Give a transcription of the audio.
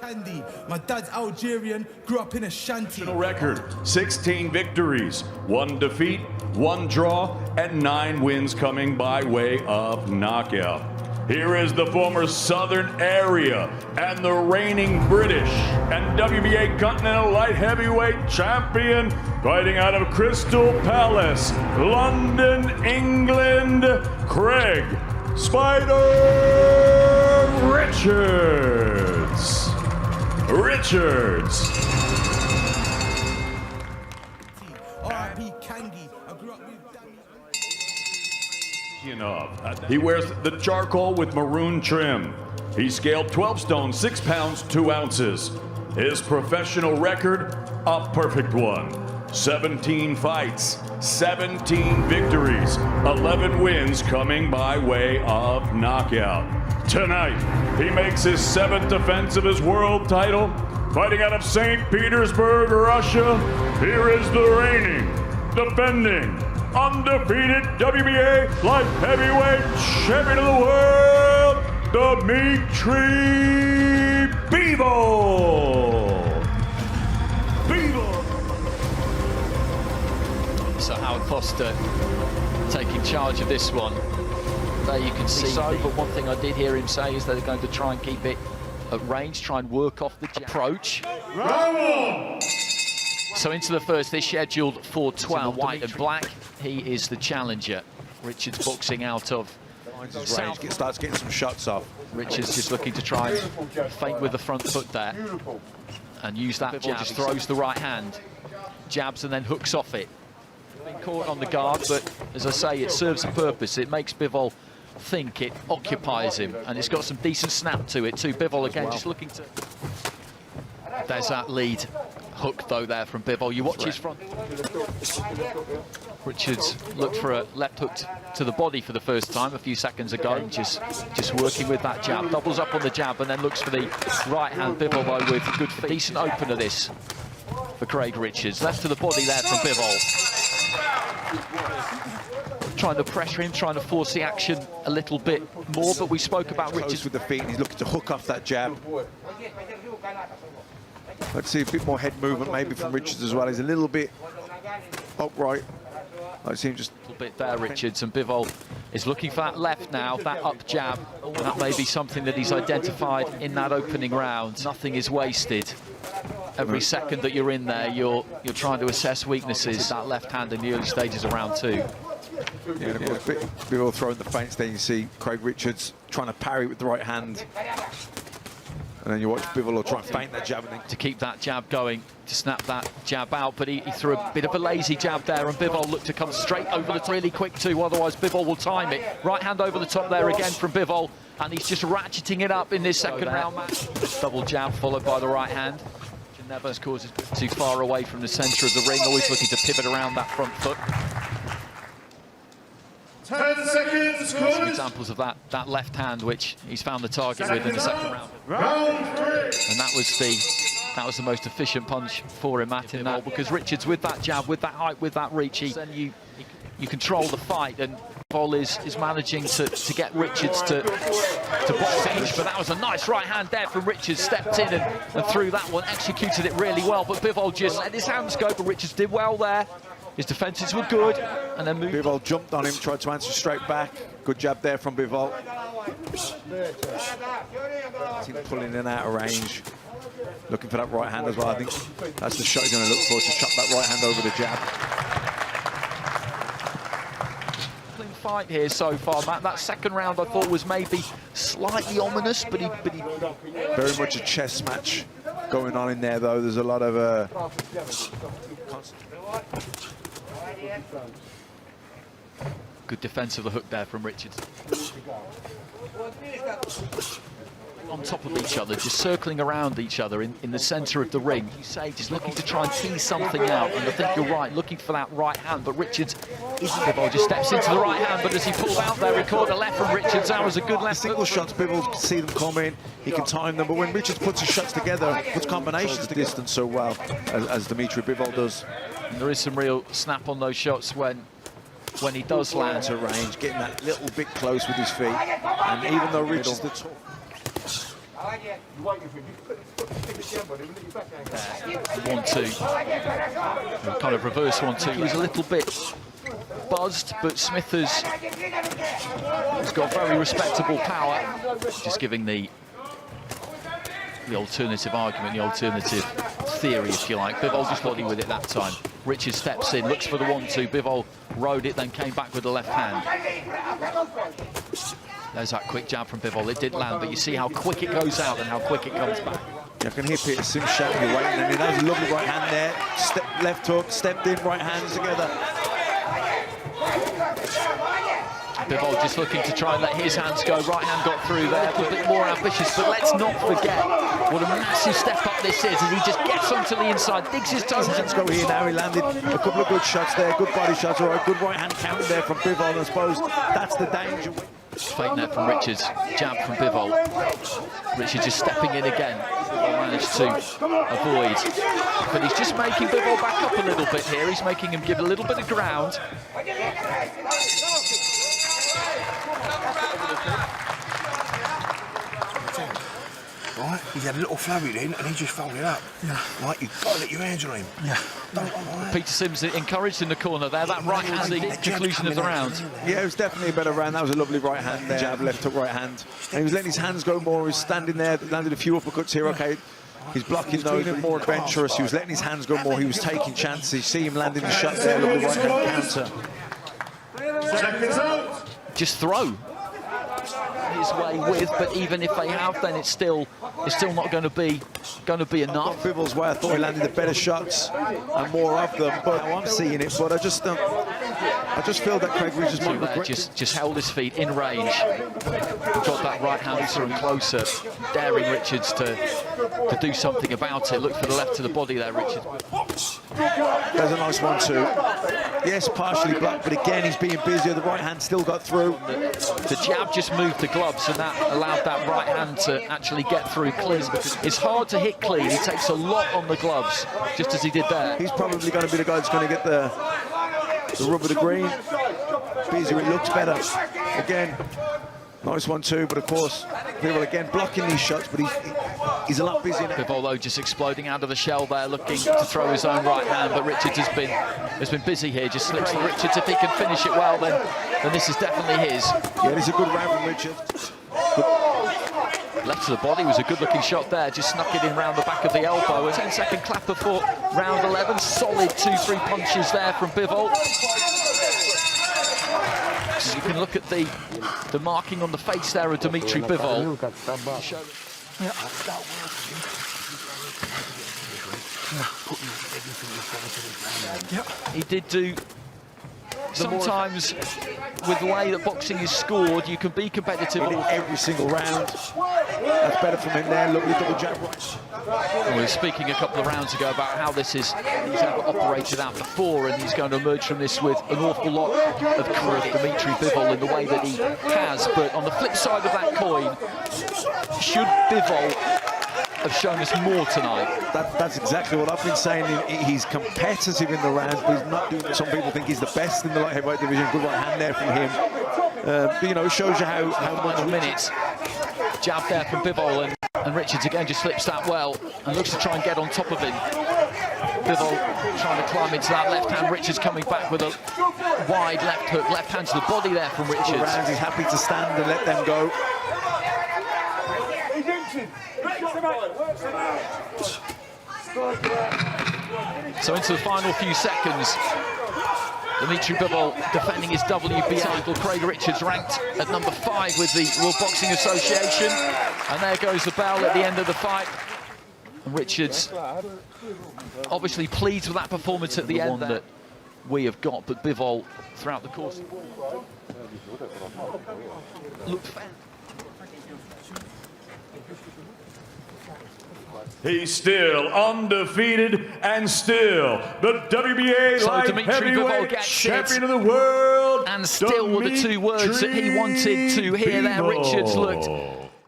Candy. My dad's Algerian, grew up in a shanty. Record, 16 victories, 1 defeat, 1 draw, and 9 wins coming by way of knockout. Here is the former Southern Area and the reigning British and WBA Continental Light Heavyweight Champion, fighting out of Crystal Palace, London, England, Craig Spider Richards. R.I.P. Candy. I grew up with He wears the charcoal with maroon trim. He scaled 12 stone, 6 pounds, 2 ounces. His professional record, a perfect one. 17 fights, 17 victories, 11 wins coming by way of knockout. Tonight, he makes his 7th defense of his world title, fighting out of St. Petersburg, Russia. Here is the reigning, defending, undefeated WBA Light Heavyweight Champion of the World, Dmitry Bivol. So Howard Foster taking charge of this one. There you can see so, but one thing I did hear him say is they're going to try and keep it at range, try and work off the approach. So into the first, they're scheduled for 12, white and black. He is the challenger. Richards boxing out of South. Starts getting some shots off. Richards just looking to try and feint with the front foot there. And use that jab, just throws the right hand. Jabs and then hooks off it. Been caught on the guard, but as I say, it serves a purpose. It makes Bivol think, it occupies him, and it's got some decent snap to it too. Bivol again just looking to... There's that lead hook though there from Bivol. You watch his front. Richards looked for a left hook to the body for the first time a few seconds ago. Just working with that jab, doubles up on the jab and then looks for the right hand. Bivol though with good feet. Decent opener this for Craig Richards. Left to the body there from Bivol. Trying to pressure him, trying to force the action a little bit more, but we spoke about Richards with the feet, and he's looking to hook off that jab. Let's see a bit more head movement maybe from Richards as well. He's a little bit upright. I see him just a little bit there, Richards, and Bivol is looking for that left now, that up jab. And that may be something that he's identified in that opening round. Nothing is wasted. Every second that you're in there, you're trying to assess weaknesses. That left hand in the early stages of round 2. Yeah, and of course, Bivol throwing the feints there. You see Craig Richards trying to parry with the right hand. And then you watch Bivol try and feint that jab. And then to keep that jab going, to snap that jab out, but he threw a bit of a lazy jab there, and Bivol looked to come straight over the top really quick too, otherwise Bivol will time it. Right hand over the top there again from Bivol, and he's just ratcheting it up in this second round match. Double jab followed by the right hand. Never causes too far away from the centre of the ring, always looking to pivot around that front foot. 10 seconds. Some examples of that left hand, which he's found the target with in the second round. Round 3. And that was the most efficient punch for him at in that, because Richards with that jab, with that height, with that reach, then you control the fight, and Bivol is managing to get Richards to box edge. But that was a nice right hand there from Richards, stepped in and threw that one, executed it really well, but Bivol just let his hands go, but Richards did well there. His defences were good, and then moved. Bivol jumped on him, tried to answer straight back. Good jab there from Bivol. He's pulling in and out of range. Looking for that right hand as well. I think that's the shot he's going to look for, to chop that right hand over the jab. Fight here so far, Matt. That second round I thought was maybe slightly ominous, but he very much a chess match going on in there, though. There's a lot of good defense of the hook there from Richards. On top of each other, just circling around each other in the centre of the ring. You say just looking to try and tease something out, and I think you're right, looking for that right hand, but Richards Bivol just steps into the right hand, but as he pulled out there, he caught a left from Richards. That was a good left. Single shots, Bivol can see them coming, he can time them, but when Richards puts his shots together, puts combinations to distance so well, as Dmitry Bivol does. And there is some real snap on those shots when he does land to range, getting that little bit close with his feet, and even though Richards the top. 1-2. Kind of reverse 1-2. He was a little bit buzzed, but Smith has got very respectable power. Just giving the alternative argument, the alternative theory, if you like. Bivol just body with it that time. Richards steps in, looks for the 1-2. Bivol rode it, then came back with the left hand. There's that quick jab from Bivol. It did land, but you see how quick it goes out and how quick it comes back. Yeah, I can hear Peter Sims shouting away, and then that was a lovely right hand there. Left hook, stepped in, right hands together. Bivol just looking to try and let his hands go. Right hand got through there, a bit more ambitious, but let's not forget what a massive step up this is as he just gets onto the inside, digs his toes. Let's go here now. He landed a couple of good shots there, good body shots, all right, good right hand counter there from Bivol. I suppose that's the danger. Fake net from Richards, jab from Bivol. Richards just stepping in again. Bivol managed to avoid, but he's just making Bivol back up a little bit here. He's making him give a little bit of ground. Right, he had a little flurry then, and he just folded up. Yeah. Right, you've got to let your hands on him. Yeah. Peter Sims encouraged in the corner there. That right hand, the conclusion of the round. Yeah, it was definitely a better round. That was a lovely right hand there. Jab, left hook, right hand. And he was letting his hands go more. He was standing there, landed a few uppercuts here. Okay, he's blocking those, but more adventurous. He was letting his hands go more. He was taking chances. You see him landing the shot there, lovely right hand counter. Seconds out. Just throw his way with, but even if they have, then it's still not going to be enough. Bivol's way, I thought he landed the better shots and more of them, but I'm seeing it. But I just feel that Craig Richards might regret just held his feet in range, got that right hand closer and closer, daring Richards to do something about it. Look for the left to the body there, Richards. There's a nice 1-2. Yes, partially blocked, but again he's being busier. The right hand still got through. The jab just moved the gloves, and that allowed that right hand to actually get through clean. It's hard to hit clean. He takes a lot on the gloves, just as he did there. He's probably going to be the guy that's going to get the rub of the green. Busier, it looks better. Again, nice 1-2, but of course, Bivol again blocking these shots, but he's a lot busier now. Bivol though just exploding out of the shell there, looking to throw his own right hand, but Richards has been busy here. Just slips for Richards. If he can finish it well, then this is definitely his. Yeah, this is a good round from Richards. Left to the body was a good-looking shot there. Just snuck it in round the back of the elbow. A 10-second clapper for round 11. Solid 2-3 punches there from Bivol. So you can look at the marking on the face there of Dmitry Bivol. He did do. Sometimes, with the way that boxing is scored, you can be competitive in every single round. That's better from him there. Lovely double jab. We were speaking a couple of rounds ago about how he's never operated out before, and he's going to emerge from this with an awful lot of Dmitry Bivol in the way that he has. But on the flip side of that coin, should Bivol have shown us more tonight? That's exactly what I've been saying. He's competitive in the rounds, but he's not doing what some people think he's the best in the light heavyweight division. Good right hand there from him. But, you know, it shows you how much minutes. Jab there from Bivol, and Richards again just slips that well and looks to try and get on top of him. Bivol trying to climb into that left hand. Richards coming back with a wide left hook, left hand to the body there from Richards. Rounds, he's happy to stand and let them go. So into the final few seconds, Dmitry Bivol defending his WBA title. Craig Richards ranked at number 5 with the World Boxing Association. And there goes the bell at the end of the fight. And Richards obviously pleased with that performance at the end that we have got, but Bivol throughout the course looked fair. He's still undefeated and still the WBA light heavyweight champion of the world. And still were the two words that he wanted to hear there. Richards looked